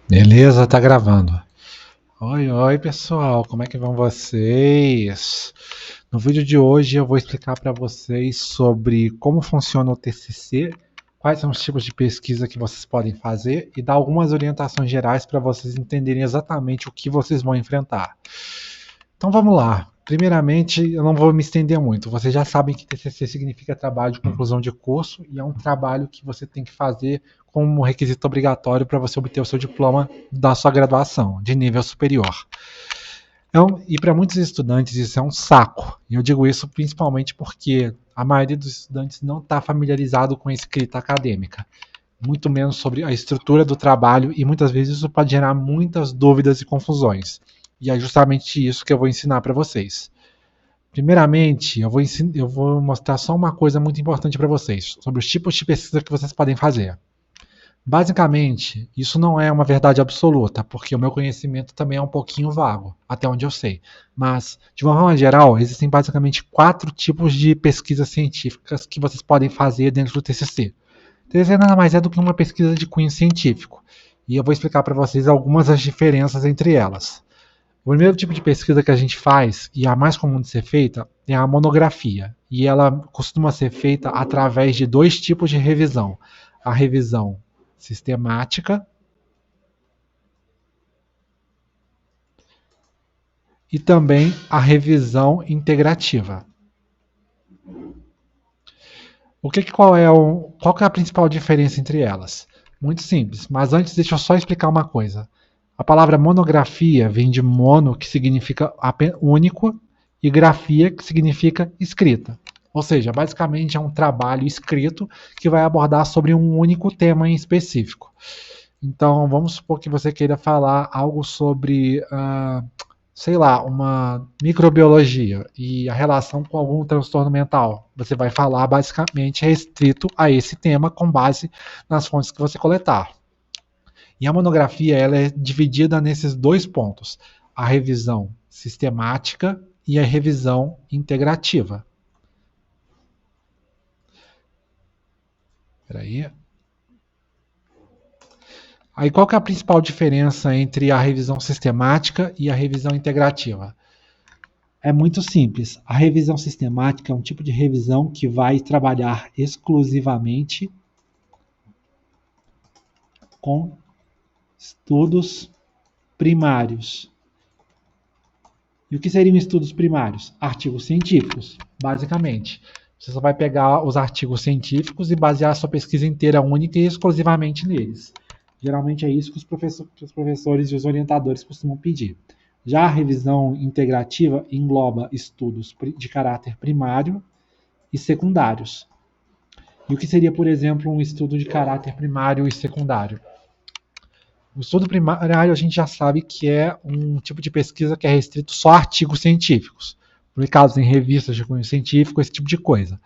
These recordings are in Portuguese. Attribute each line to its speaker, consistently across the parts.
Speaker 1: Beleza, tá gravando. Oi, oi, pessoal, como é que vão vocês? No vídeo de hoje eu vou explicar para vocês sobre como funciona o TCC, quais são os tipos de pesquisa que vocês podem fazer e dar algumas orientações gerais para vocês entenderem exatamente o que vocês vão enfrentar. Então vamos lá. Primeiramente, eu não vou me estender muito. Vocês já sabem que TCC significa trabalho de conclusão de curso e é um trabalho que você tem que fazer como requisito obrigatório para você obter o seu diploma da sua graduação de nível superior. Então, e para muitos estudantes isso é um saco. E eu digo isso principalmente porque a maioria dos estudantes não está familiarizado com a escrita acadêmica, muito menos sobre a estrutura do trabalho, e muitas vezes isso pode gerar muitas dúvidas e confusões. E é justamente isso que eu vou ensinar para vocês. Primeiramente, eu vou mostrar só uma coisa muito importante para vocês, sobre os tipos de pesquisa que vocês podem fazer. Basicamente, isso não é uma verdade absoluta, porque o meu conhecimento também é um pouquinho vago, até onde eu sei. Mas, de uma forma geral, existem basicamente 4 tipos de pesquisas científicas que vocês podem fazer dentro do TCC. O TCC nada mais é do que uma pesquisa de cunho científico, e eu vou explicar para vocês algumas das diferenças entre elas. O primeiro tipo de pesquisa que a gente faz, e a mais comum de ser feita, é a monografia. E ela costuma ser feita através de 2 tipos de revisão: a revisão sistemática e também a revisão integrativa. Qual que é a principal diferença entre elas? Muito simples, mas antes deixa eu só explicar uma coisa. A palavra monografia vem de mono, que significa único, e grafia, que significa escrita. Ou seja, basicamente é um trabalho escrito que vai abordar sobre um único tema em específico. Então, vamos supor que você queira falar algo sobre, sei lá, uma microbiologia e a relação com algum transtorno mental. Você vai falar basicamente restrito a esse tema com base nas fontes que você coletar. E a monografia ela é dividida nesses 2 pontos: a revisão sistemática e a revisão integrativa. Espera aí. Aí qual que é a principal diferença entre a revisão sistemática e a revisão integrativa? É muito simples. A revisão sistemática é um tipo de revisão que vai trabalhar exclusivamente com estudos primários. E o que seriam estudos primários? Artigos científicos, basicamente. Você só vai pegar os artigos científicos e basear a sua pesquisa inteira única e exclusivamente neles. Geralmente é isso que os professores e os orientadores costumam pedir. Já a revisão integrativa engloba estudos de caráter primário e secundários. E o que seria, por exemplo, um estudo de caráter primário e secundário? O estudo primário a gente já sabe que é um tipo de pesquisa que é restrito só a artigos científicos, publicados em revistas de cunho científico, esse tipo de coisa.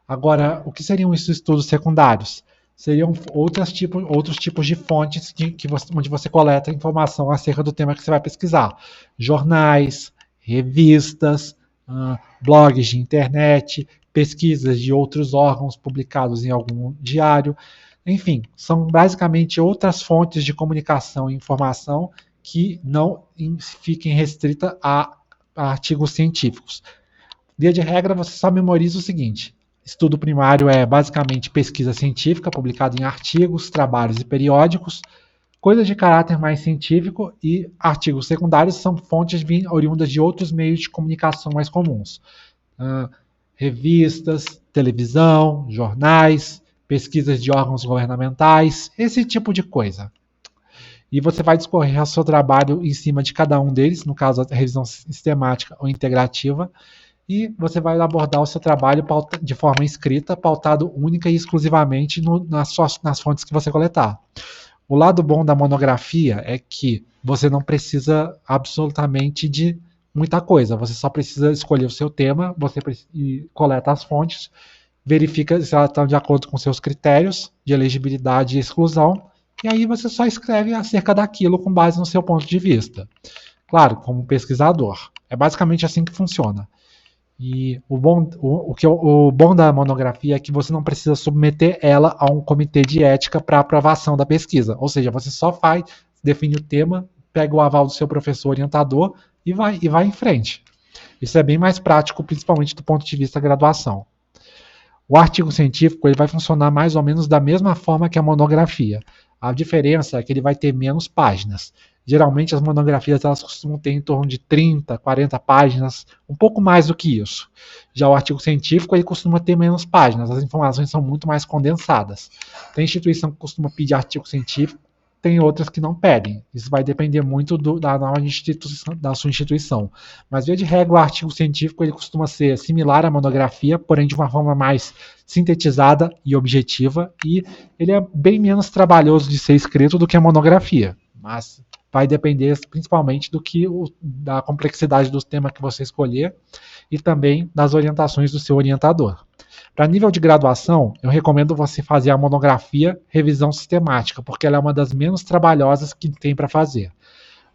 Speaker 1: Agora, o que seriam esses estudos secundários? Seriam outros tipos de fontes onde você coleta informação acerca do tema que você vai pesquisar. Jornais, revistas, blogs de internet, pesquisas de outros órgãos publicados em algum diário. Enfim, são basicamente outras fontes de comunicação e informação que não fiquem restritas a artigos científicos. Via de regra, você só memoriza o seguinte: estudo primário é basicamente pesquisa científica publicada em artigos, trabalhos e periódicos. Coisas de caráter mais científico e artigos secundários são fontes oriundas de outros meios de comunicação mais comuns. Revistas, televisão, jornais, pesquisas de órgãos governamentais, esse tipo de coisa. E você vai discorrer o seu trabalho em cima de cada um deles, no caso a revisão sistemática ou integrativa, e você vai abordar o seu trabalho de forma escrita, pautado única e exclusivamente nas fontes que você coletar. O lado bom da monografia é que você não precisa absolutamente de muita coisa, você só precisa escolher o seu tema, você coleta as fontes, verifica se elas estão de acordo com seus critérios de elegibilidade e exclusão, e aí você só escreve acerca daquilo com base no seu ponto de vista. Claro, como pesquisador. É basicamente assim que funciona. E o bom da monografia é que você não precisa submeter ela a um comitê de ética para aprovação da pesquisa. Ou seja, você só define o tema, pega o aval do seu professor orientador e vai em frente. Isso é bem mais prático, principalmente do ponto de vista da graduação. O artigo científico ele vai funcionar mais ou menos da mesma forma que a monografia. A diferença é que ele vai ter menos páginas. Geralmente as monografias elas costumam ter em torno de 30, 40 páginas, um pouco mais do que isso. Já o artigo científico ele costuma ter menos páginas, as informações são muito mais condensadas. Tem instituição que costuma pedir artigo científico, tem outras que não pedem. Isso vai depender muito da sua instituição. Mas, via de regra, o artigo científico ele costuma ser similar à monografia, porém de uma forma mais sintetizada e objetiva, e ele é bem menos trabalhoso de ser escrito do que a monografia. Mas vai depender principalmente da complexidade do tema que você escolher e também das orientações do seu orientador. Para nível de graduação, eu recomendo você fazer a monografia revisão sistemática, porque ela é uma das menos trabalhosas que tem para fazer.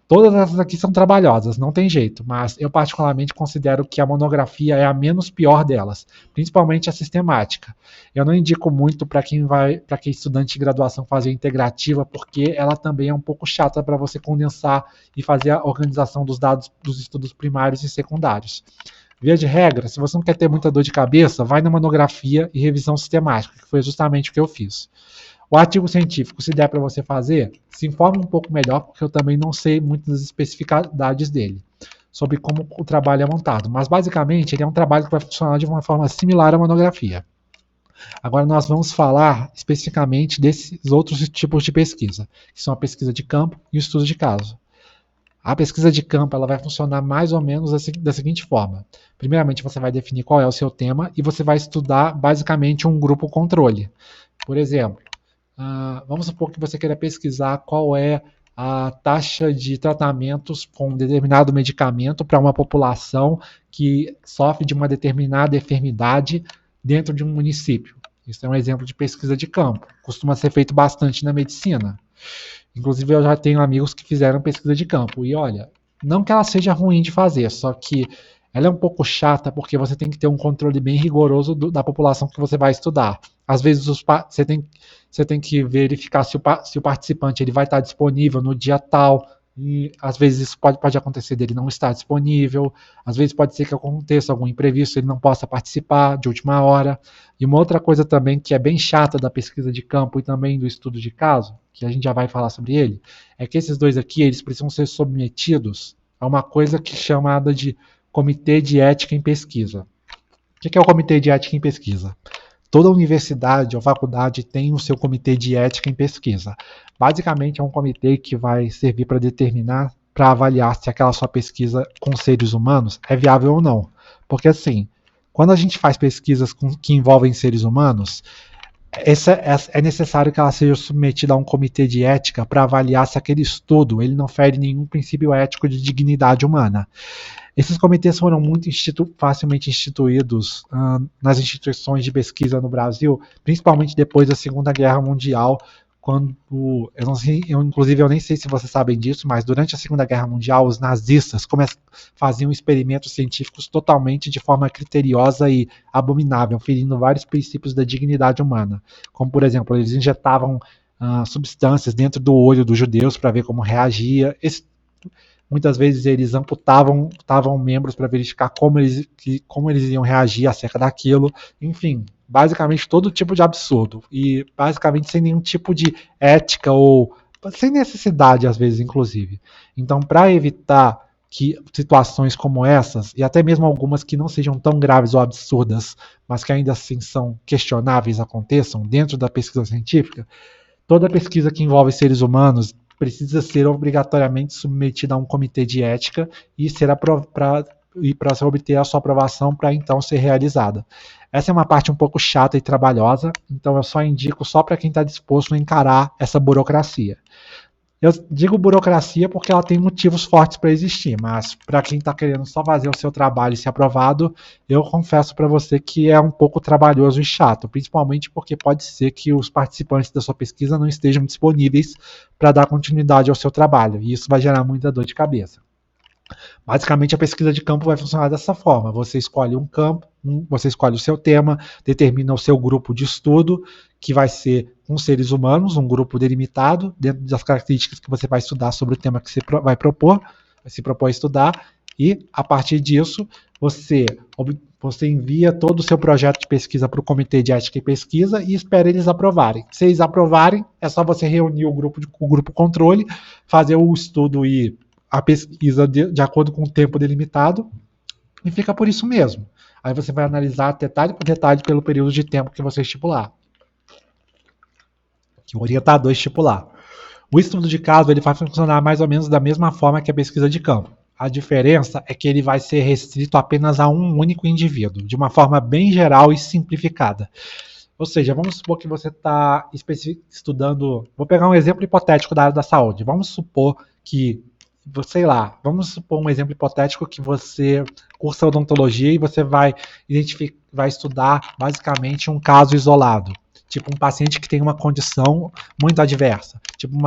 Speaker 1: Todas essas aqui são trabalhosas, não tem jeito, mas eu particularmente considero que a monografia é a menos pior delas, principalmente a sistemática. Eu não indico muito para quem é estudante de graduação fazer integrativa, porque ela também é um pouco chata para você condensar e fazer a organização dos dados dos estudos primários e secundários. Via de regra, se você não quer ter muita dor de cabeça, vai na monografia e revisão sistemática, que foi justamente o que eu fiz. O artigo científico, se der para você fazer, se informe um pouco melhor, porque eu também não sei muitas especificidades dele, sobre como o trabalho é montado. Mas, basicamente, ele é um trabalho que vai funcionar de uma forma similar à monografia. Agora, nós vamos falar especificamente desses outros tipos de pesquisa, que são a pesquisa de campo e o estudo de caso. A pesquisa de campo ela vai funcionar mais ou menos da seguinte forma. Primeiramente, você vai definir qual é o seu tema e você vai estudar basicamente um grupo controle. Por exemplo, vamos supor que você queira pesquisar qual é a taxa de tratamentos com um determinado medicamento para uma população que sofre de uma determinada enfermidade dentro de um município. Isso é um exemplo de pesquisa de campo. Costuma ser feito bastante na medicina. Inclusive, eu já tenho amigos que fizeram pesquisa de campo. E olha, não que ela seja ruim de fazer, só que ela é um pouco chata porque você tem que ter um controle bem rigoroso da população que você vai estudar. Às vezes você tem que verificar se o participante ele vai estar disponível no dia tal, e às vezes isso pode acontecer dele não estar disponível, às vezes pode ser que aconteça algum imprevisto, ele não possa participar de última hora. E uma outra coisa também que é bem chata da pesquisa de campo e também do estudo de caso, que a gente já vai falar sobre ele, é que esses dois aqui eles precisam ser submetidos a uma coisa que é chamada de Comitê de Ética em Pesquisa. O que é o Comitê de Ética em Pesquisa? Toda universidade ou faculdade tem o seu comitê de ética em pesquisa. Basicamente, é um comitê que vai servir para determinar, para avaliar se aquela sua pesquisa com seres humanos é viável ou não. Porque, assim, quando a gente faz pesquisas que envolvem seres humanos, é necessário que ela seja submetida a um comitê de ética para avaliar se aquele estudo ele não fere nenhum princípio ético de dignidade humana. Esses comitês foram muito facilmente instituídos nas instituições de pesquisa no Brasil, principalmente depois da Segunda Guerra Mundial, quando, inclusive eu nem sei se vocês sabem disso, mas durante a Segunda Guerra Mundial os nazistas faziam experimentos científicos totalmente de forma criteriosa e abominável, ferindo vários princípios da dignidade humana, como por exemplo, eles injetavam substâncias dentro do olho dos judeus para ver como reagia. Muitas vezes eles amputavam membros para verificar como eles iam reagir acerca daquilo. Enfim, basicamente todo tipo de absurdo. E basicamente sem nenhum tipo de ética ou sem necessidade, às vezes, inclusive. Então, para evitar que situações como essas, e até mesmo algumas que não sejam tão graves ou absurdas, mas que ainda assim são questionáveis, aconteçam dentro da pesquisa científica, toda pesquisa que envolve seres humanos precisa ser obrigatoriamente submetida a um comitê de ética e para se obter a sua aprovação para então ser realizada. Essa é uma parte um pouco chata e trabalhosa, então eu só indico só para quem está disposto a encarar essa burocracia. Eu digo burocracia porque ela tem motivos fortes para existir, mas para quem está querendo só fazer o seu trabalho e ser aprovado, eu confesso para você que é um pouco trabalhoso e chato, principalmente porque pode ser que os participantes da sua pesquisa não estejam disponíveis para dar continuidade ao seu trabalho, e isso vai gerar muita dor de cabeça. Basicamente, a pesquisa de campo vai funcionar dessa forma. Você escolhe um campo, você escolhe o seu tema, determina o seu grupo de estudo, que vai ser com seres humanos, um grupo delimitado, dentro das características que você vai estudar sobre o tema que você vai se propor a estudar, e a partir disso, você envia todo o seu projeto de pesquisa para o Comitê de Ética e Pesquisa e espera eles aprovarem. Se eles aprovarem, é só você reunir o grupo controle, fazer o estudo e a pesquisa de acordo com o tempo delimitado e fica por isso mesmo. Aí você vai analisar detalhe por detalhe pelo período de tempo que você estipular, que o orientador estipular. O estudo de caso ele vai funcionar mais ou menos da mesma forma que a pesquisa de campo. A diferença é que ele vai ser restrito apenas a um único indivíduo, de uma forma bem geral e simplificada. Ou seja, vamos supor que você está estudando. Vou pegar um exemplo hipotético da área da saúde. Vamos supor que, sei lá, vamos supor um exemplo hipotético que você cursa odontologia e você vai estudar basicamente um caso isolado. Tipo um paciente que tem uma condição muito adversa. Tipo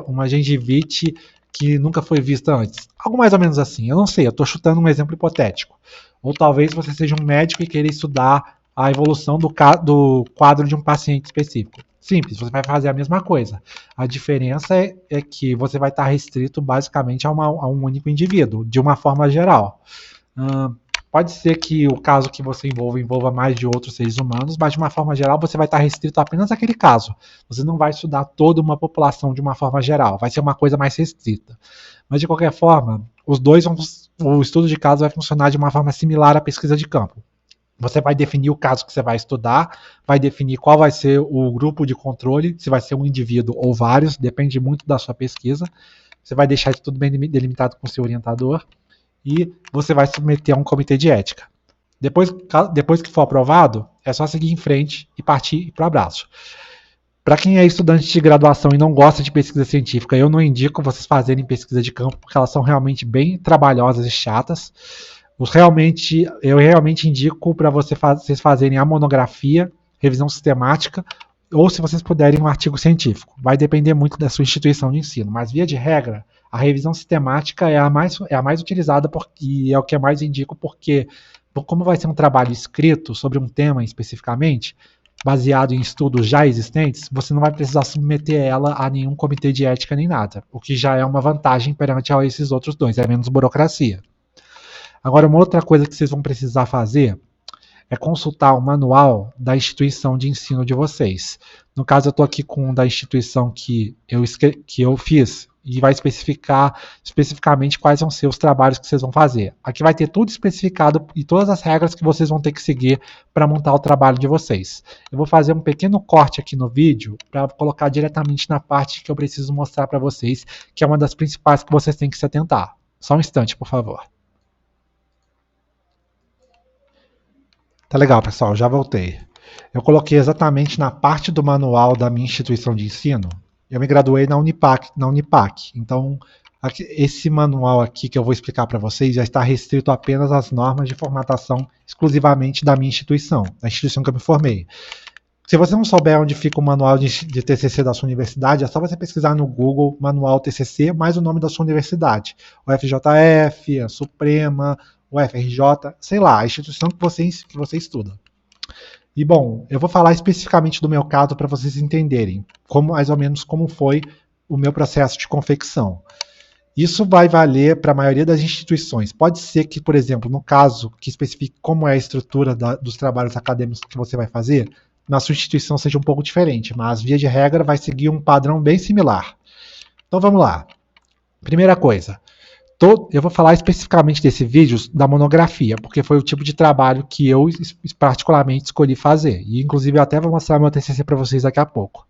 Speaker 1: uma gengivite que nunca foi vista antes. Algo mais ou menos assim. Eu não sei, eu estou chutando um exemplo hipotético. Ou talvez você seja um médico e queira estudar a evolução do quadro de um paciente específico. Simples, você vai fazer a mesma coisa. A diferença é que você vai estar restrito basicamente a um único indivíduo, de uma forma geral. Pode ser que o caso que você envolva mais de outros seres humanos, mas de uma forma geral você vai estar restrito apenas àquele caso. Você não vai estudar toda uma população de uma forma geral, vai ser uma coisa mais restrita. Mas de qualquer forma, o estudo de caso vai funcionar de uma forma similar à pesquisa de campo. Você vai definir o caso que você vai estudar, vai definir qual vai ser o grupo de controle, se vai ser um indivíduo ou vários, depende muito da sua pesquisa. Você vai deixar isso tudo bem delimitado com o seu orientador e você vai submeter a um comitê de ética. Depois que for aprovado, é só seguir em frente e partir para o abraço. Para quem é estudante de graduação e não gosta de pesquisa científica, eu não indico vocês fazerem pesquisa de campo, porque elas são realmente bem trabalhosas e chatas. Eu realmente indico para vocês fazerem a monografia, revisão sistemática, ou se vocês puderem um artigo científico. Vai depender muito da sua instituição de ensino, mas via de regra, a revisão sistemática é a mais utilizada e é o que eu mais indico, porque como vai ser um trabalho escrito sobre um tema especificamente, baseado em estudos já existentes, você não vai precisar submeter ela a nenhum comitê de ética nem nada, o que já é uma vantagem perante a esses outros dois, é menos burocracia. Agora, uma outra coisa que vocês vão precisar fazer é consultar o manual da instituição de ensino de vocês. No caso, eu estou aqui com um da instituição que eu fiz e vai especificar especificamente quais vão ser os trabalhos que vocês vão fazer. Aqui vai ter tudo especificado e todas as regras que vocês vão ter que seguir para montar o trabalho de vocês. Eu vou fazer um pequeno corte aqui no vídeo para colocar diretamente na parte que eu preciso mostrar para vocês, que é uma das principais que vocês têm que se atentar. Só um instante, por favor. Tá legal, pessoal, já voltei. Eu coloquei exatamente na parte do manual da minha instituição de ensino. Eu me graduei na Unipac. Então, esse manual aqui que eu vou explicar para vocês já está restrito apenas às normas de formatação exclusivamente da minha instituição, da instituição que eu me formei. Se você não souber onde fica o manual de TCC da sua universidade, é só você pesquisar no Google Manual TCC mais o nome da sua universidade. O FJF, a Suprema, o FRJ, sei lá, a instituição que você estuda. E bom, eu vou falar especificamente do meu caso para vocês entenderem mais ou menos como foi o meu processo de confecção. Isso vai valer para a maioria das instituições. Pode ser que, por exemplo, no caso que especifique como é a estrutura dos trabalhos acadêmicos que você vai fazer, na sua instituição seja um pouco diferente, mas via de regra vai seguir um padrão bem similar. Então vamos lá. Primeira coisa, eu vou falar especificamente desse vídeo da monografia, porque foi o tipo de trabalho que eu particularmente escolhi fazer. E inclusive eu até vou mostrar meu TCC para vocês daqui a pouco.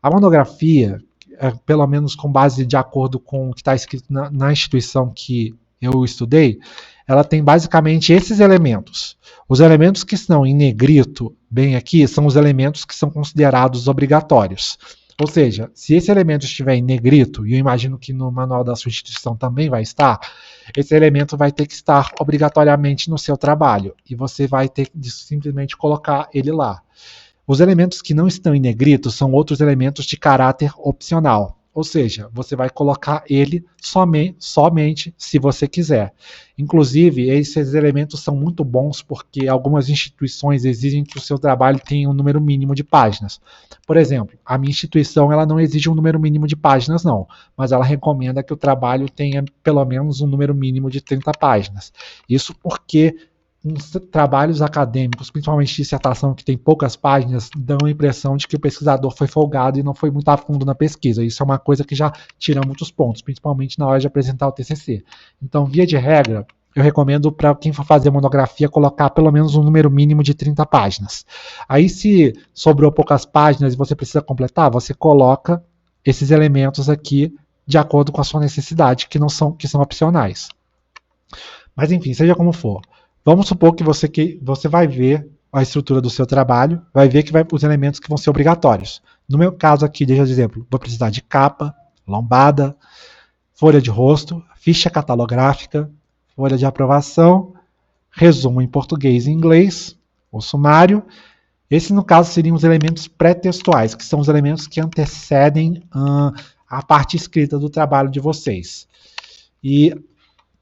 Speaker 1: A monografia, pelo menos com base de acordo com o que está escrito na instituição que eu estudei, ela tem basicamente esses elementos. Os elementos que estão em negrito, bem aqui, são os elementos que são considerados obrigatórios. Ou seja, se esse elemento estiver em negrito, e eu imagino que no manual da sua instituição também vai estar, esse elemento vai ter que estar obrigatoriamente no seu trabalho, e você vai ter que simplesmente colocar ele lá. Os elementos que não estão em negrito são outros elementos de caráter opcional. ou seja, você vai colocar ele somente se você quiser. Inclusive, esses elementos são muito bons porque algumas instituições exigem que o seu trabalho tenha um número mínimo de páginas. Por exemplo, a minha instituição ela não exige um número mínimo de páginas, não, mas ela recomenda que o trabalho tenha pelo menos um número mínimo de 30 páginas. Isso porque uns trabalhos acadêmicos, principalmente dissertação que tem poucas páginas, dão a impressão de que o pesquisador foi folgado e não foi muito a fundo na pesquisa. Isso é uma coisa que já tira muitos pontos, principalmente na hora de apresentar o TCC. Então, via de regra, eu recomendo para quem for fazer monografia colocar pelo menos um número mínimo de 30 páginas. Aí, se sobrou poucas páginas e você precisa completar, você coloca esses elementos aqui de acordo com a sua necessidade, que são opcionais. Mas enfim, seja como for. Vamos supor que você vai ver a estrutura do seu trabalho, vai ver que os elementos que vão ser obrigatórios. No meu caso aqui, deixa eu dizer, exemplo, vou precisar de capa, lombada, folha de rosto, ficha catalográfica, folha de aprovação, resumo em português e inglês, o sumário. Esses, no caso, seriam os elementos pré-textuais, que são os elementos que antecedem a parte escrita do trabalho de vocês. E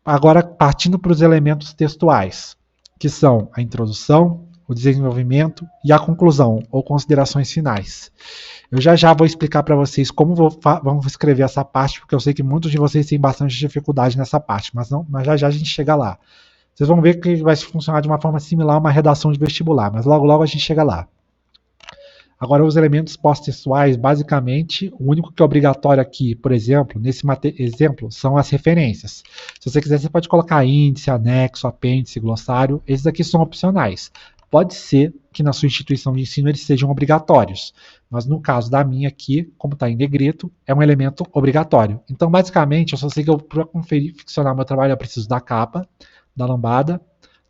Speaker 1: agora, partindo para os elementos textuais, que são a introdução, o desenvolvimento e a conclusão, ou considerações finais. Eu já vou explicar para vocês como vamos escrever essa parte, porque eu sei que muitos de vocês têm bastante dificuldade nessa parte, mas já a gente chega lá. Vocês vão ver que vai funcionar de uma forma similar a uma redação de vestibular, mas logo a gente chega lá. Agora, os elementos pós-textuais, basicamente, o único que é obrigatório aqui, por exemplo, nesse exemplo, são as referências. Se você quiser, você pode colocar índice, anexo, apêndice, glossário. Esses aqui são opcionais. Pode ser que na sua instituição de ensino eles sejam obrigatórios, mas no caso da minha aqui, como está em negrito, é um elemento obrigatório. Então, basicamente, eu só sei que para confeccionar meu trabalho eu preciso da capa, da lombada,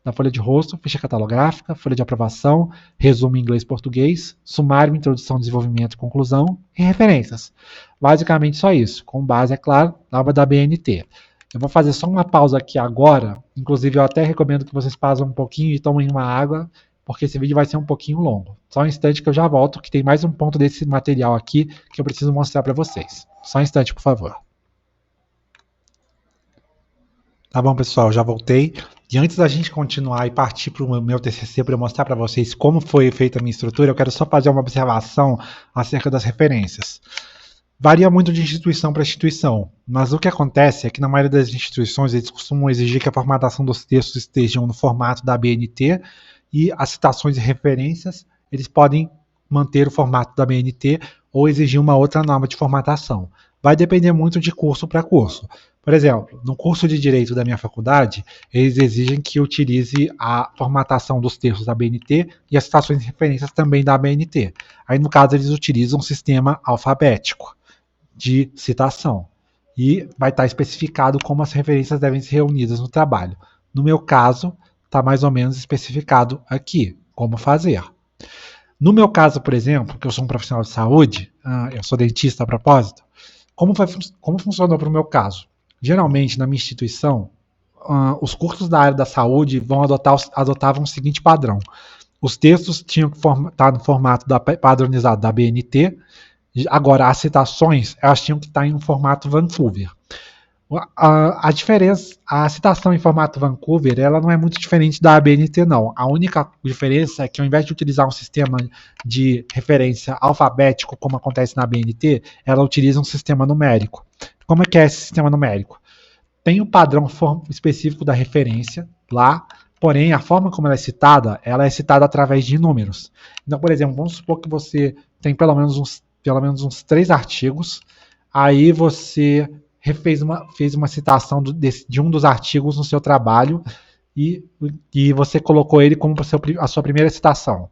Speaker 1: da folha de rosto, ficha catalográfica, folha de aprovação, resumo em inglês e português, sumário, introdução, desenvolvimento e conclusão e referências. Basicamente só isso, com base, é claro, na aba da BNT. Eu vou fazer só uma pausa aqui agora, inclusive eu até recomendo que vocês pausem um pouquinho e tomem uma água, porque esse vídeo vai ser um pouquinho longo. Só um instante que eu já volto, que tem mais um ponto desse material aqui que eu preciso mostrar para vocês. Só um instante, por favor. Tá bom, pessoal, já voltei. E antes da gente continuar e partir para o meu TCC para eu mostrar para vocês como foi feita a minha estrutura, eu quero só fazer uma observação acerca das referências. Varia muito de instituição para instituição, mas o que acontece é que na maioria das instituições eles costumam exigir que a formatação dos textos estejam no formato da BNT e as citações e referências eles podem manter o formato da BNT ou exigir uma outra norma de formatação. Vai depender muito de curso para curso. Por exemplo, no curso de Direito da minha faculdade, eles exigem que eu utilize a formatação dos textos da BNT e as citações e referências também da BNT. Aí, no caso, eles utilizam um sistema alfabético de citação. E vai estar especificado como as referências devem ser reunidas no trabalho. No meu caso, está mais ou menos especificado aqui, como fazer. No meu caso, por exemplo, que eu sou um profissional de saúde, eu sou dentista a propósito, como funcionou para o meu caso? Geralmente, na minha instituição, os cursos da área da saúde adotavam o seguinte padrão. Os textos tinham que estar no formato padronizado da BNT. Agora, as citações, elas tinham que estar em um formato Vancouver. A diferença, a citação em formato Vancouver, ela não é muito diferente da ABNT, não. A única diferença é que ao invés de utilizar um sistema de referência alfabético, como acontece na ABNT, ela utiliza um sistema numérico. Como é que é esse sistema numérico? Tem o padrão específico da referência lá, porém a forma como ela é citada através de números. Então, por exemplo, vamos supor que você tem pelo menos uns 3 artigos, aí você fez uma citação de um dos artigos no seu trabalho e você colocou ele como a sua primeira citação.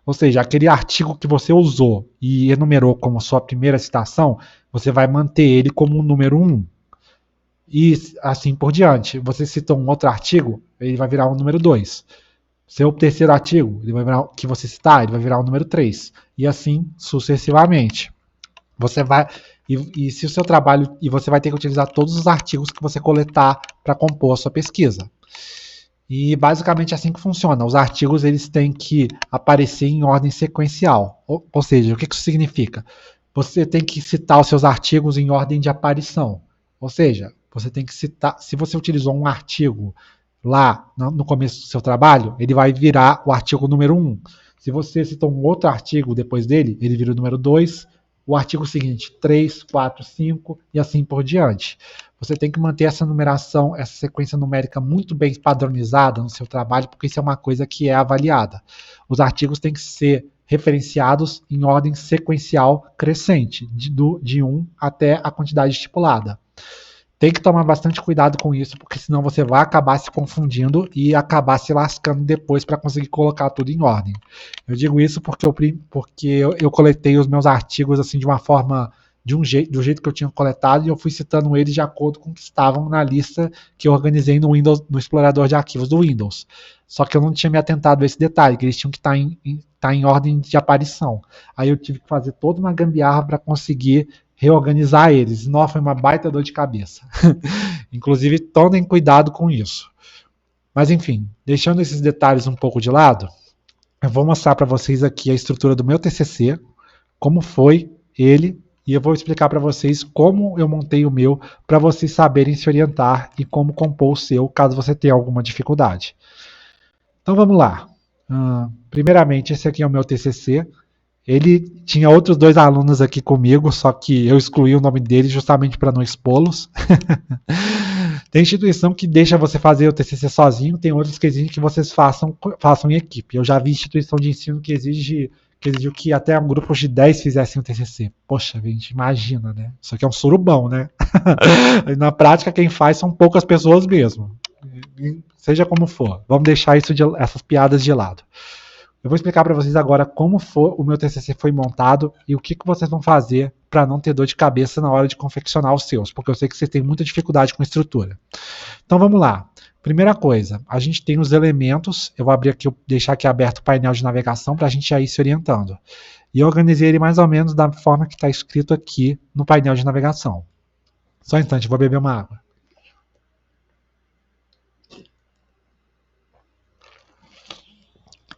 Speaker 1: Ou seja, aquele artigo que você usou e enumerou como sua primeira citação, você vai manter ele como o número 1. E assim por diante. Você citou um outro artigo, ele vai virar o número 2. Seu terceiro artigo, que você citar, ele vai virar o número 3. E assim sucessivamente. Você vai... E se o seu trabalho... E você vai ter que utilizar todos os artigos que você coletar para compor a sua pesquisa. E basicamente é assim que funciona. Os artigos eles têm que aparecer em ordem sequencial. Ou seja, o que isso significa? você tem que citar os seus artigos em ordem de aparição. Ou seja, você tem que citar, se você utilizou um artigo lá no começo do seu trabalho, ele vai virar o artigo número 1. Se você citou um outro artigo depois dele, ele vira o número 2, o artigo seguinte, 3, 4, 5 e assim por diante. Você tem que manter essa numeração, essa sequência numérica muito bem padronizada no seu trabalho, porque isso é uma coisa que é avaliada. Os artigos têm que ser referenciados em ordem sequencial crescente, de 1 até a quantidade estipulada. Tem que tomar bastante cuidado com isso, porque senão você vai acabar se confundindo e acabar se lascando depois para conseguir colocar tudo em ordem. Eu digo isso porque eu coletei os meus artigos assim de uma forma, do jeito que eu tinha coletado, e eu fui citando eles de acordo com o que estavam na lista que eu organizei no Windows, no explorador de arquivos do Windows. Só que eu não tinha me atentado a esse detalhe, que eles tinham que estar em ordem de aparição. Aí eu tive que fazer toda uma gambiarra para conseguir reorganizar eles. Nossa, foi uma baita dor de cabeça. Inclusive, tomem cuidado com isso. Mas enfim, deixando esses detalhes um pouco de lado, eu vou mostrar para vocês aqui a estrutura do meu TCC, como foi ele, e eu vou explicar para vocês como eu montei o meu, para vocês saberem se orientar e como compor o seu, caso você tenha alguma dificuldade. Então vamos lá. Primeiramente, esse aqui é o meu TCC. Ele tinha outros 2 alunos aqui comigo, só que eu excluí o nome deles justamente para não expô-los. Tem instituição que deixa você fazer o TCC sozinho, tem outras que exigem que vocês façam em equipe. Eu já vi instituição de ensino que exigiu que até grupos de 10 fizessem o TCC. Poxa, gente, imagina, né? Isso aqui é um surubão, né? Na prática, quem faz são poucas pessoas mesmo. Seja como for, vamos deixar essas piadas de lado. Eu vou explicar para vocês agora como o meu TCC foi montado e o que vocês vão fazer para não ter dor de cabeça na hora de confeccionar os seus, porque eu sei que vocês têm muita dificuldade com estrutura. Então vamos lá. Primeira coisa, a gente tem os elementos, eu vou deixar aqui aberto o painel de navegação para a gente já ir se orientando. E eu organizei ele mais ou menos da forma que está escrito aqui no painel de navegação. Só um instante, vou beber uma água.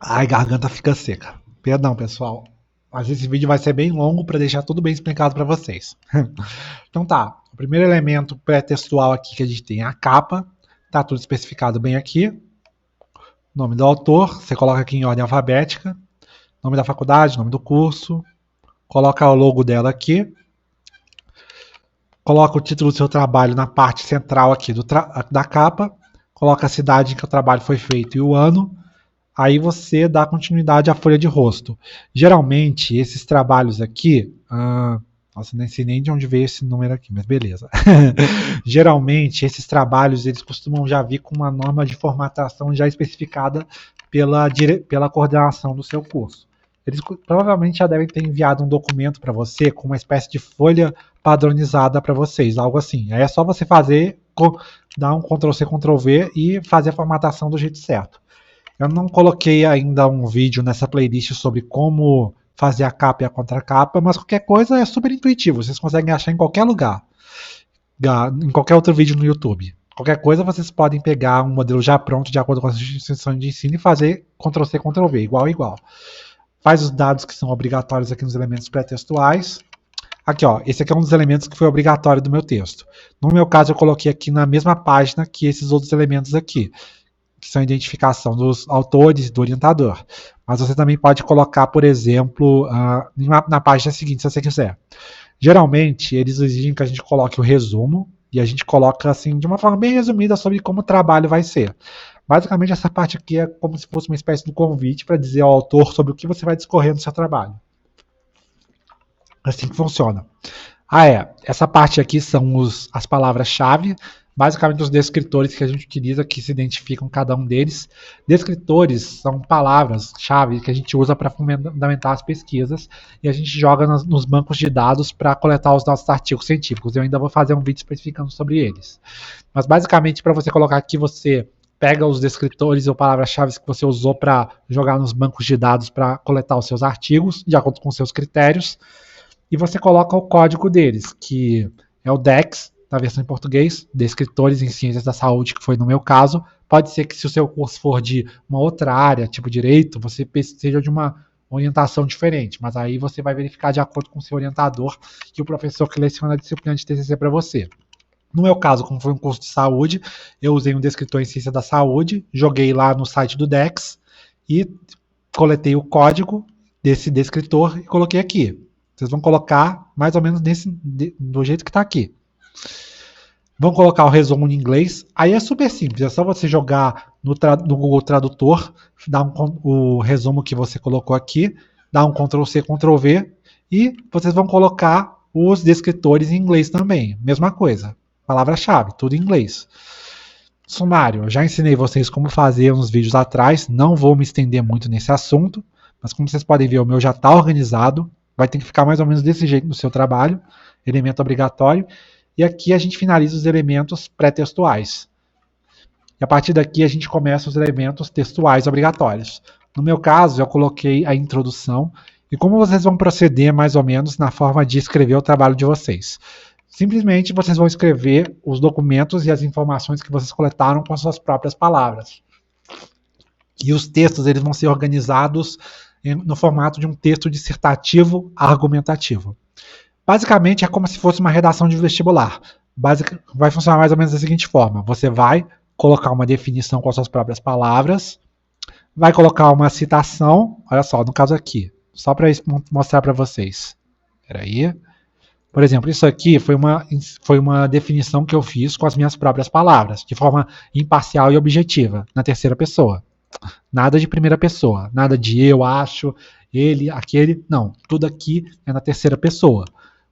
Speaker 1: Ai, garganta fica seca. Perdão, pessoal. Mas esse vídeo vai ser bem longo para deixar tudo bem explicado para vocês. Então tá, o primeiro elemento pré-textual aqui que a gente tem é a capa. Tá tudo especificado bem aqui. Nome do autor, você coloca aqui em ordem alfabética. Nome da faculdade, nome do curso. Coloca o logo dela aqui. Coloca o título do seu trabalho na parte central aqui da capa. Coloca a cidade em que o trabalho foi feito e o ano. Aí você dá continuidade à folha de rosto. Geralmente, esses trabalhos aqui... nossa, nem sei nem de onde veio esse número aqui, mas beleza. Geralmente, esses trabalhos, eles costumam já vir com uma norma de formatação já especificada pela coordenação do seu curso. Eles provavelmente já devem ter enviado um documento para você com uma espécie de folha padronizada para vocês, algo assim. Aí é só você dar um Ctrl+C, Ctrl+V e fazer a formatação do jeito certo. Eu não coloquei ainda um vídeo nessa playlist sobre como fazer a capa e a contracapa, mas qualquer coisa é super intuitivo, vocês conseguem achar em qualquer lugar, em qualquer outro vídeo no YouTube. Qualquer coisa vocês podem pegar um modelo já pronto, de acordo com as instituições de ensino, e fazer Ctrl+C, Ctrl+V, igual. Faz os dados que são obrigatórios aqui nos elementos pré-textuais. Aqui, ó, esse aqui é um dos elementos que foi obrigatório do meu texto. No meu caso, eu coloquei aqui na mesma página que esses outros elementos aqui, que são a identificação dos autores e do orientador. Mas você também pode colocar, por exemplo, na página seguinte, se você quiser. Geralmente, eles exigem que a gente coloque o resumo, e a gente coloca assim, de uma forma bem resumida sobre como o trabalho vai ser. Basicamente, essa parte aqui é como se fosse uma espécie de convite para dizer ao autor sobre o que você vai discorrer no seu trabalho. Assim que funciona. Essa parte aqui são as palavras-chave, basicamente os descritores que a gente utiliza, que se identificam cada um deles. Descritores são palavras-chave que a gente usa para fundamentar as pesquisas e a gente joga nos bancos de dados para coletar os nossos artigos científicos. Eu ainda vou fazer um vídeo especificando sobre eles. Mas basicamente, para você colocar aqui, você pega os descritores ou palavras-chave que você usou para jogar nos bancos de dados para coletar os seus artigos, de acordo com seus critérios, e você coloca o código deles, que é o DEX, na versão em português, Descritores em Ciências da Saúde, que foi no meu caso. Pode ser que se o seu curso for de uma outra área, tipo direito, você seja de uma orientação diferente, mas aí você vai verificar de acordo com o seu orientador e o professor que leciona a disciplina de TCC para você. No meu caso, como foi um curso de saúde, eu usei um descritor em ciência da saúde, joguei lá no site do Dex e coletei o código desse descritor e coloquei aqui. Vocês vão colocar mais ou menos do jeito que está aqui. Vão colocar o resumo em inglês. Aí é super simples, é só você jogar no Google Tradutor, dar o resumo que você colocou aqui, dar um Ctrl+C, Ctrl+V e vocês vão colocar os descritores em inglês também. Mesma coisa. Palavra-chave, tudo em inglês. Sumário, eu já ensinei vocês como fazer uns vídeos atrás, não vou me estender muito nesse assunto, mas como vocês podem ver, o meu já está organizado, vai ter que ficar mais ou menos desse jeito no seu trabalho, elemento obrigatório, e aqui a gente finaliza os elementos pré-textuais. E a partir daqui a gente começa os elementos textuais obrigatórios. No meu caso, eu coloquei a introdução, e como vocês vão proceder mais ou menos na forma de escrever o trabalho de vocês. Simplesmente vocês vão escrever os documentos e as informações que vocês coletaram com as suas próprias palavras. E os textos eles vão ser organizados no formato de um texto dissertativo argumentativo. Basicamente é como se fosse uma redação de vestibular. Vai funcionar mais ou menos da seguinte forma. Você vai colocar uma definição com as suas próprias palavras, vai colocar uma citação, olha só, no caso aqui, só para mostrar para vocês. Espera aí. Por exemplo, isso aqui foi uma definição que eu fiz com as minhas próprias palavras, de forma imparcial e objetiva, na terceira pessoa. Nada de primeira pessoa, nada de eu acho, ele, aquele, não. Tudo aqui é na terceira pessoa.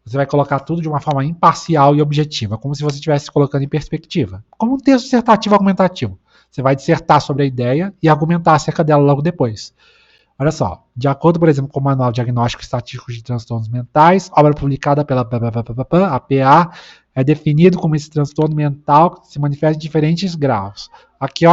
Speaker 1: Você vai colocar tudo de uma forma imparcial e objetiva, como se você estivesse colocando em perspectiva. Como um texto dissertativo argumentativo. Você vai dissertar sobre a ideia e argumentar acerca dela logo depois. Olha só, de acordo, por exemplo, com o Manual Diagnóstico Estatístico de Transtornos Mentais, obra publicada pela APA, é definido como esse transtorno mental que se manifesta em diferentes graus. Aqui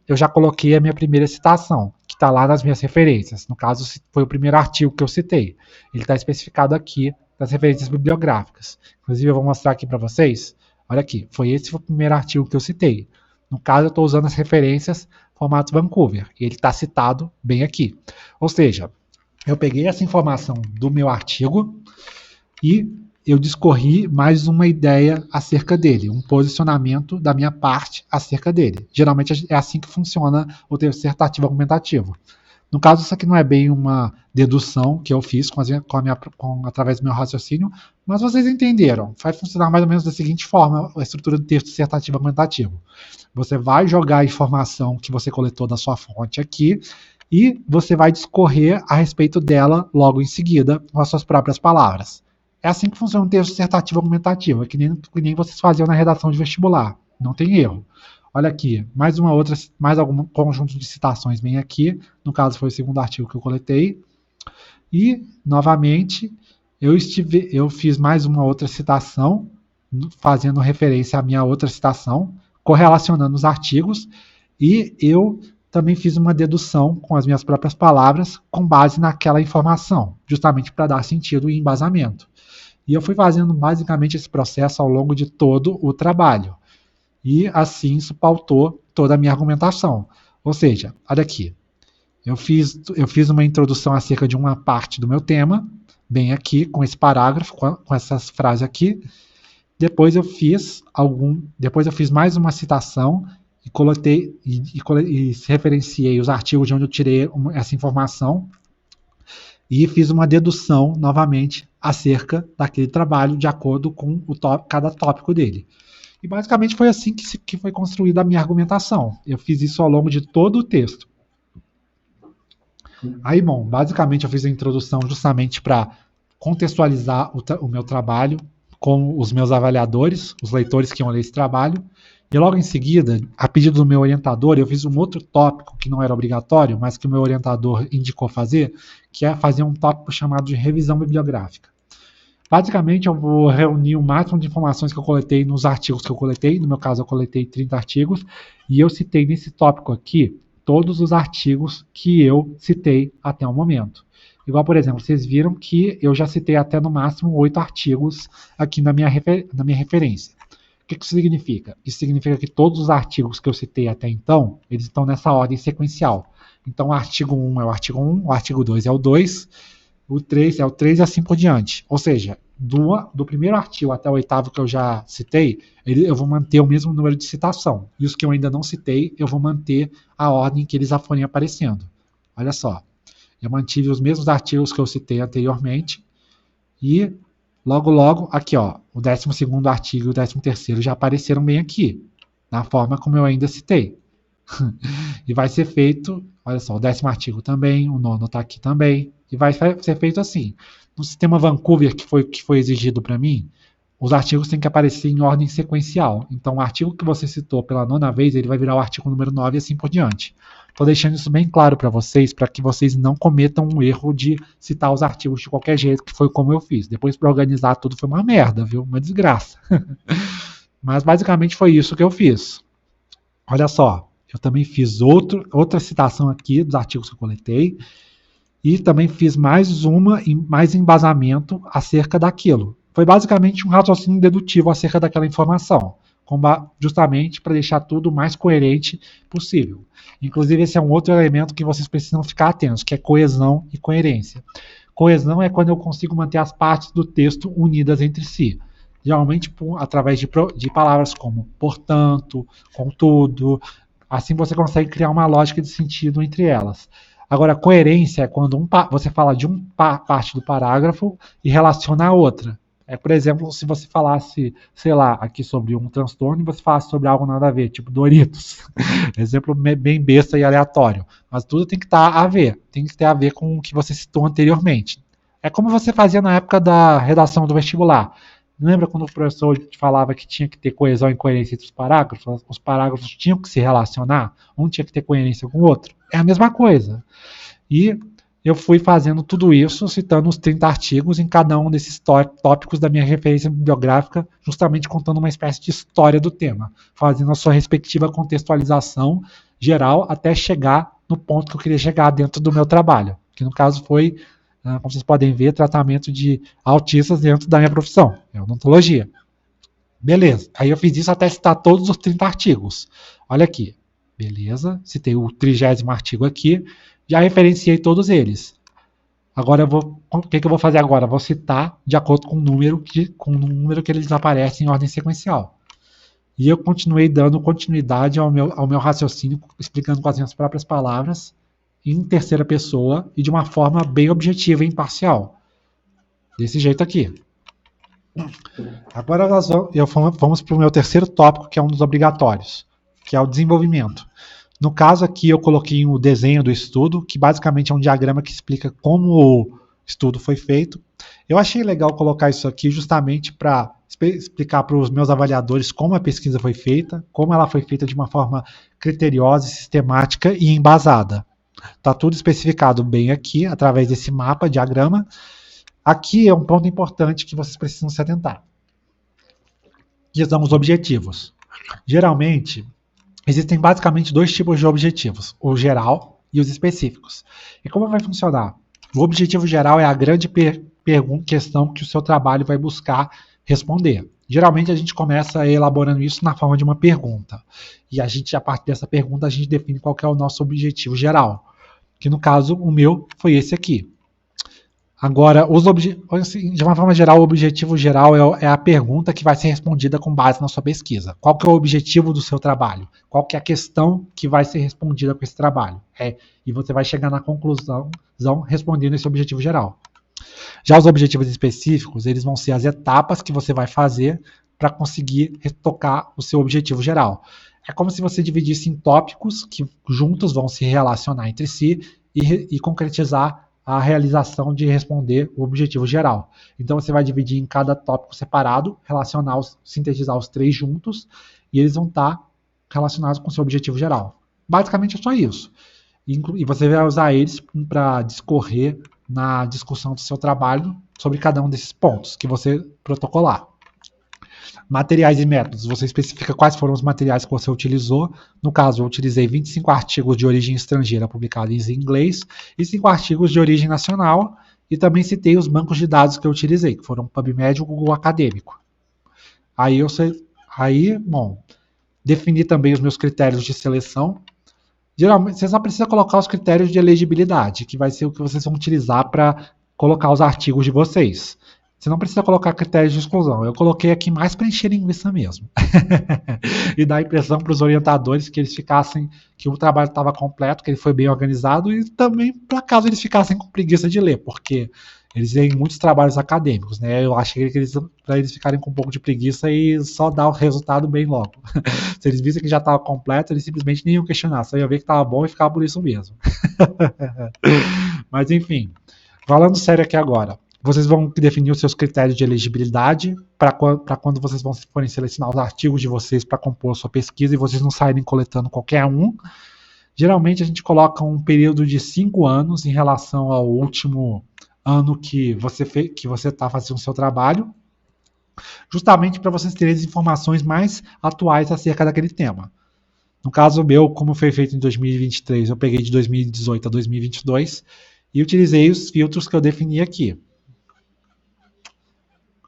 Speaker 1: eu já coloquei a minha primeira citação, que está lá nas minhas referências. No caso, foi o primeiro artigo que eu citei. Ele está especificado aqui nas referências bibliográficas. Inclusive, eu vou mostrar aqui para vocês. Olha aqui, esse o primeiro artigo que eu citei. No caso, eu estou usando as referências formato Vancouver, e ele está citado bem aqui. Ou seja, eu peguei essa informação do meu artigo e eu discorri mais uma ideia acerca dele, um posicionamento da minha parte acerca dele. Geralmente é assim que funciona o texto dissertativo argumentativo. No caso, isso aqui não é bem uma dedução que eu fiz através do meu raciocínio, mas vocês entenderam. Vai funcionar mais ou menos da seguinte forma a estrutura do texto dissertativo argumentativo. Você vai jogar a informação que você coletou da sua fonte aqui e você vai discorrer a respeito dela logo em seguida com as suas próprias palavras. É assim que funciona um texto dissertativo argumentativo, é que nem vocês faziam na redação de vestibular. Não tem erro. Olha aqui, mais algum conjunto de citações bem aqui. No caso, foi o segundo artigo que eu coletei. E, novamente, eu fiz mais uma outra citação, fazendo referência à minha outra citação, correlacionando os artigos. E eu também fiz uma dedução com as minhas próprias palavras, com base naquela informação, justamente para dar sentido e embasamento. E eu fui fazendo basicamente esse processo ao longo de todo o trabalho. E assim isso pautou toda a minha argumentação. Ou seja, olha aqui, eu fiz uma introdução acerca de uma parte do meu tema, bem aqui, com esse parágrafo, com essas frases aqui. Depois eu fiz mais uma citação e coletei e referenciei os artigos de onde eu tirei essa informação e fiz uma dedução novamente acerca daquele trabalho de acordo com cada tópico dele. E basicamente foi assim que foi construída a minha argumentação. Eu fiz isso ao longo de todo o texto. Aí, bom, basicamente eu fiz a introdução justamente para contextualizar o meu trabalho com os meus avaliadores, os leitores que iam ler esse trabalho. E logo em seguida, a pedido do meu orientador, eu fiz um outro tópico que não era obrigatório, mas que o meu orientador indicou fazer, que é fazer um tópico chamado de revisão bibliográfica. Basicamente, eu vou reunir o máximo de informações que eu coletei nos artigos que eu coletei. No meu caso, eu coletei 30 artigos. E eu citei nesse tópico aqui todos os artigos que eu citei até o momento. Igual, por exemplo, vocês viram que eu já citei até no máximo 8 artigos aqui na minha referência. O que isso significa? Isso significa que todos os artigos que eu citei até então, eles estão nessa ordem sequencial. Então, o artigo 1 é o artigo 1, o artigo 2 é o 2, o 3 é o 3 e assim por diante. Ou seja, do primeiro artigo até o oitavo que eu já citei, eu vou manter o mesmo número de citação. E os que eu ainda não citei, eu vou manter a ordem que eles já forem aparecendo. Olha só, eu mantive os mesmos artigos que eu citei anteriormente e logo, aqui ó, o 12º artigo e o 13º já apareceram bem aqui, na forma como eu ainda citei. E vai ser feito, olha só, o 10º artigo também, o 9º está aqui também, e vai ser feito assim. No sistema Vancouver, que foi exigido para mim, os artigos têm que aparecer em ordem sequencial. Então, o artigo que você citou pela 9ª vez, ele vai virar o artigo número 9 e assim por diante. Estou deixando isso bem claro para vocês, para que vocês não cometam um erro de citar os artigos de qualquer jeito, que foi como eu fiz. Depois, para organizar tudo, foi uma merda, viu? Uma desgraça. Mas, basicamente, foi isso que eu fiz. Olha só, eu também fiz outra citação aqui dos artigos que eu coletei e também fiz mais embasamento acerca daquilo. Foi basicamente um raciocínio dedutivo acerca daquela informação, justamente para deixar tudo o mais coerente possível. Inclusive, esse é um outro elemento que vocês precisam ficar atentos, que é coesão e coerência. Coesão é quando eu consigo manter as partes do texto unidas entre si. Geralmente através de palavras como portanto, contudo. Assim você consegue criar uma lógica de sentido entre elas. Agora, coerência é quando você fala de parte do parágrafo e relaciona a outra. Por exemplo, se você falasse, sei lá, aqui sobre um transtorno e você falasse sobre algo nada a ver, tipo Doritos. Exemplo bem besta e aleatório. Mas tudo tem que estar a ver. Tem que ter a ver com o que você citou anteriormente. É como você fazia na época da redação do vestibular. Lembra quando o professor te falava que tinha que ter coesão e coerência entre os parágrafos? Os parágrafos tinham que se relacionar, um tinha que ter coerência com o outro. É a mesma coisa. E eu fui fazendo tudo isso, citando os 30 artigos em cada um desses tópicos da minha referência bibliográfica, justamente contando uma espécie de história do tema, fazendo a sua respectiva contextualização geral até chegar no ponto que eu queria chegar dentro do meu trabalho, que no caso foi, como vocês podem ver, tratamento de autistas dentro da minha profissão, é odontologia. Beleza, aí eu fiz isso até citar todos os 30 artigos. Olha aqui, beleza, citei o 30º artigo aqui, já referenciei todos eles. Agora o que eu vou fazer agora? Vou citar de acordo com o número que eles aparecem em ordem sequencial. E eu continuei dando continuidade ao meu raciocínio, explicando com as minhas próprias palavras, em terceira pessoa e de uma forma bem objetiva e imparcial. Desse jeito aqui. Agora vamos para o meu terceiro tópico, que é um dos obrigatórios, que é o desenvolvimento. No caso aqui eu coloquei o desenho do estudo, que basicamente é um diagrama que explica como o estudo foi feito. Eu achei legal colocar isso aqui justamente para explicar para os meus avaliadores como a pesquisa foi feita, como ela foi feita de uma forma criteriosa, sistemática e embasada. Está tudo especificado bem aqui, através desse mapa, diagrama. Aqui é um ponto importante que vocês precisam se atentar. Que são os objetivos. Geralmente, existem basicamente dois tipos de objetivos, o geral e os específicos. E como vai funcionar? O objetivo geral é a grande questão que o seu trabalho vai buscar responder. Geralmente a gente começa elaborando isso na forma de uma pergunta. E a partir dessa pergunta, a gente define qual que é o nosso objetivo geral. Que no caso, o meu foi esse aqui. Agora, de uma forma geral, o objetivo geral é a pergunta que vai ser respondida com base na sua pesquisa. Qual que é o objetivo do seu trabalho? Qual que é a questão que vai ser respondida com esse trabalho? E você vai chegar na conclusão respondendo esse objetivo geral. Já os objetivos específicos, eles vão ser as etapas que você vai fazer para conseguir tocar o seu objetivo geral. É como se você dividisse em tópicos que juntos vão se relacionar entre si e concretizar a realização de responder o objetivo geral. Então você vai dividir em cada tópico separado, sintetizar os 3 juntos, e eles vão estar relacionados com o seu objetivo geral. Basicamente é só isso. E você vai usar eles para discorrer na discussão do seu trabalho sobre cada um desses pontos que você protocolar. Materiais e métodos, você especifica quais foram os materiais que você utilizou. No caso, eu utilizei 25 artigos de origem estrangeira publicados em inglês e 5 artigos de origem nacional, e também citei os bancos de dados que eu utilizei, que foram o PubMed e o Google Acadêmico. Aí Aí, bom, defini também os meus critérios de seleção. Geralmente, você só precisa colocar os critérios de elegibilidade, que vai ser o que vocês vão utilizar para colocar os artigos de vocês. Você não precisa colocar critérios de exclusão. Eu coloquei aqui mais para encher linguiça mesmo. E dar a impressão para os orientadores que eles ficassem, que o trabalho estava completo, que ele foi bem organizado, e também para caso eles ficassem com preguiça de ler, porque eles têm muitos trabalhos acadêmicos, né? Eu achei que para eles ficarem com um pouco de preguiça e só dar o resultado bem logo. Se eles vissem que já estava completo, eles simplesmente nem iam questionar, só iam ver que estava bom e ficava por isso mesmo. Mas enfim, falando sério aqui agora, vocês vão definir os seus critérios de elegibilidade para quando vocês forem selecionar os artigos de vocês para compor a sua pesquisa e vocês não saírem coletando qualquer um. Geralmente a gente coloca um período de 5 anos em relação ao último ano que você está fazendo o seu trabalho, justamente para vocês terem as informações mais atuais acerca daquele tema. No caso meu, como foi feito em 2023, eu peguei de 2018 a 2022 e utilizei os filtros que eu defini aqui.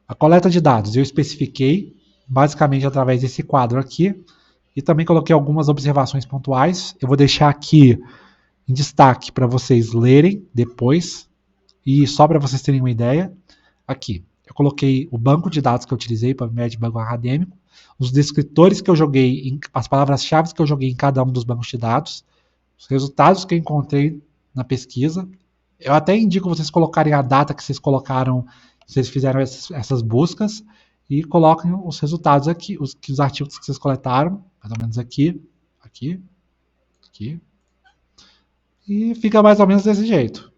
Speaker 1: A coleta de dados eu especifiquei basicamente através desse quadro aqui e também coloquei algumas observações pontuais. Eu vou deixar aqui em destaque para vocês lerem depois e só para vocês terem uma ideia. Aqui, eu coloquei o banco de dados que eu utilizei para o PubMed Banco Acadêmico, os descritores que eu joguei, as palavras-chave que eu joguei em cada um dos bancos de dados, os resultados que eu encontrei na pesquisa. Eu até indico vocês colocarem a data que vocês colocaram, vocês fizeram essas buscas e coloquem os resultados aqui, os artigos que vocês coletaram, mais ou menos aqui, aqui, aqui. E fica mais ou menos desse jeito.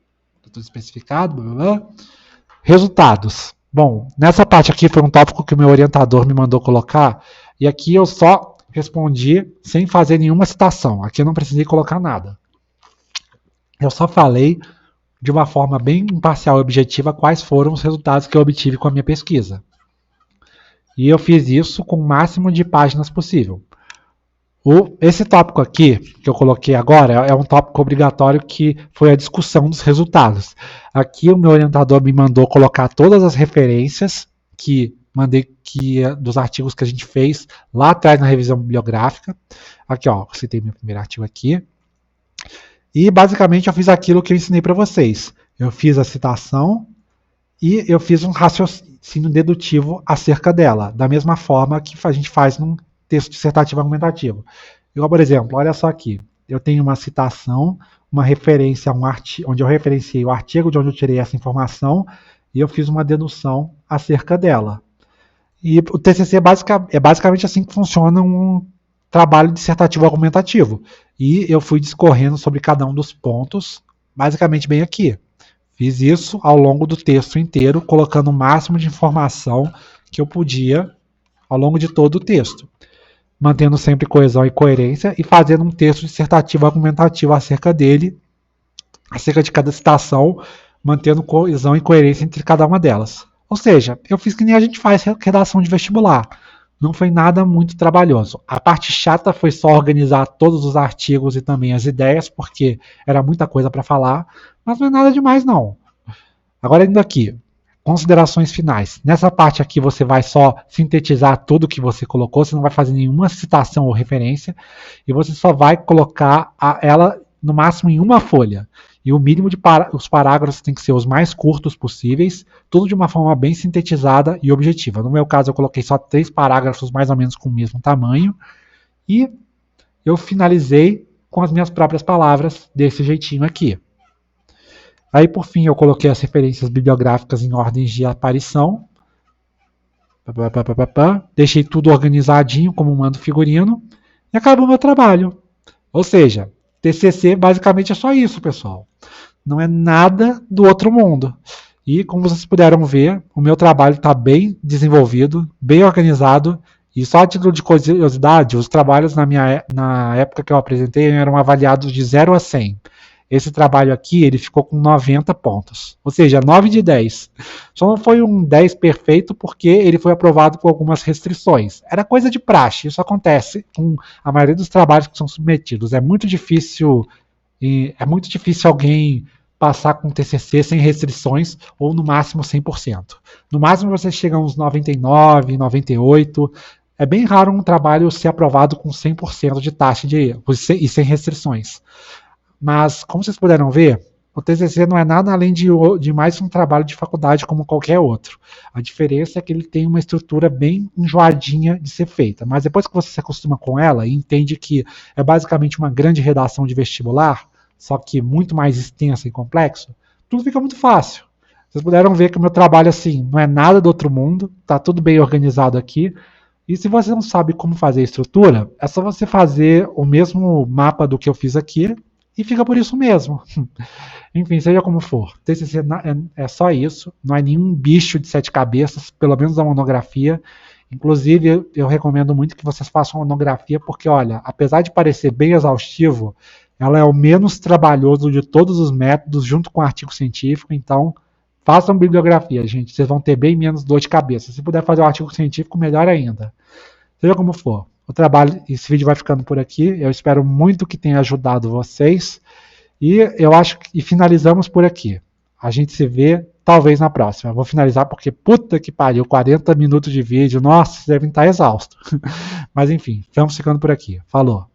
Speaker 1: Tudo especificado, blá, blá, blá. Resultados. Bom, nessa parte aqui foi um tópico que o meu orientador me mandou colocar, e aqui eu só respondi sem fazer nenhuma citação. Aqui eu não precisei colocar nada. Eu só falei de uma forma bem imparcial e objetiva quais foram os resultados que eu obtive com a minha pesquisa. E eu fiz isso com o máximo de páginas possível. Esse tópico aqui, que eu coloquei agora, é um tópico obrigatório que foi a discussão dos resultados. Aqui o meu orientador me mandou colocar todas as referências dos artigos que a gente fez lá atrás na revisão bibliográfica. Aqui, ó, citei meu primeiro artigo aqui. E basicamente eu fiz aquilo que eu ensinei para vocês. Eu fiz a citação e eu fiz um raciocínio dedutivo acerca dela, da mesma forma que a gente faz num texto dissertativo argumentativo. Igual, por exemplo, olha só aqui. Eu tenho uma citação, uma referência a um artigo, onde eu referenciei o artigo de onde eu tirei essa informação e eu fiz uma dedução acerca dela. E o TCC é basicamente assim que funciona um trabalho dissertativo argumentativo. E eu fui discorrendo sobre cada um dos pontos, basicamente bem aqui. Fiz isso ao longo do texto inteiro, colocando o máximo de informação que eu podia ao longo de todo o texto, mantendo sempre coesão e coerência e fazendo um texto dissertativo argumentativo acerca dele, acerca de cada citação, mantendo coesão e coerência entre cada uma delas. Ou seja, eu fiz que nem a gente faz redação de vestibular. Não foi nada muito trabalhoso. A parte chata foi só organizar todos os artigos e também as ideias, porque era muita coisa para falar, mas não é nada demais não. Agora indo aqui, considerações finais. Nessa parte aqui você vai só sintetizar tudo que você colocou, você não vai fazer nenhuma citação ou referência, e você só vai colocar ela no máximo em uma folha. E o mínimo de os parágrafos tem que ser os mais curtos possíveis, tudo de uma forma bem sintetizada e objetiva. No meu caso eu coloquei só 3 parágrafos mais ou menos com o mesmo tamanho, e eu finalizei com as minhas próprias palavras desse jeitinho aqui. Aí, por fim, eu coloquei as referências bibliográficas em ordens de aparição. Deixei tudo organizadinho, como um mando figurino. E acabou o meu trabalho. Ou seja, TCC basicamente é só isso, pessoal. Não é nada do outro mundo. E, como vocês puderam ver, o meu trabalho está bem desenvolvido, bem organizado. E só a título de curiosidade, os trabalhos na época que eu apresentei eram avaliados de 0 a 100. Esse trabalho aqui, ele ficou com 90 pontos. Ou seja, 9 de 10. Só não foi um 10 perfeito porque ele foi aprovado com algumas restrições. Era coisa de praxe. Isso acontece com a maioria dos trabalhos que são submetidos. É muito difícil alguém passar com TCC sem restrições ou no máximo 100%. No máximo você chega a uns 99, 98. É bem raro um trabalho ser aprovado com 100% de taxa de erro e sem restrições. Mas, como vocês puderam ver, o TCC não é nada além de mais um trabalho de faculdade como qualquer outro. A diferença é que ele tem uma estrutura bem enjoadinha de ser feita. Mas depois que você se acostuma com ela e entende que é basicamente uma grande redação de vestibular, só que muito mais extensa e complexo, tudo fica muito fácil. Vocês puderam ver que o meu trabalho assim não é nada do outro mundo, está tudo bem organizado aqui. E se você não sabe como fazer a estrutura, é só você fazer o mesmo mapa do que eu fiz aqui e fica por isso mesmo. Enfim, seja como for, TCC é só isso, não é nenhum bicho de 7 cabeças, pelo menos a monografia. Inclusive, eu recomendo muito que vocês façam a monografia, porque, olha, apesar de parecer bem exaustivo, ela é o menos trabalhoso de todos os métodos, junto com o artigo científico. Então, façam bibliografia, gente, vocês vão ter bem menos dor de cabeça. Se puder fazer um artigo científico, melhor ainda. Seja como for, o trabalho, esse vídeo vai ficando por aqui. Eu espero muito que tenha ajudado vocês. E eu acho que finalizamos por aqui. A gente se vê talvez na próxima. Eu vou finalizar porque puta que pariu, 40 minutos de vídeo. Nossa, vocês devem estar exaustos. Mas enfim, vamos ficando por aqui. Falou.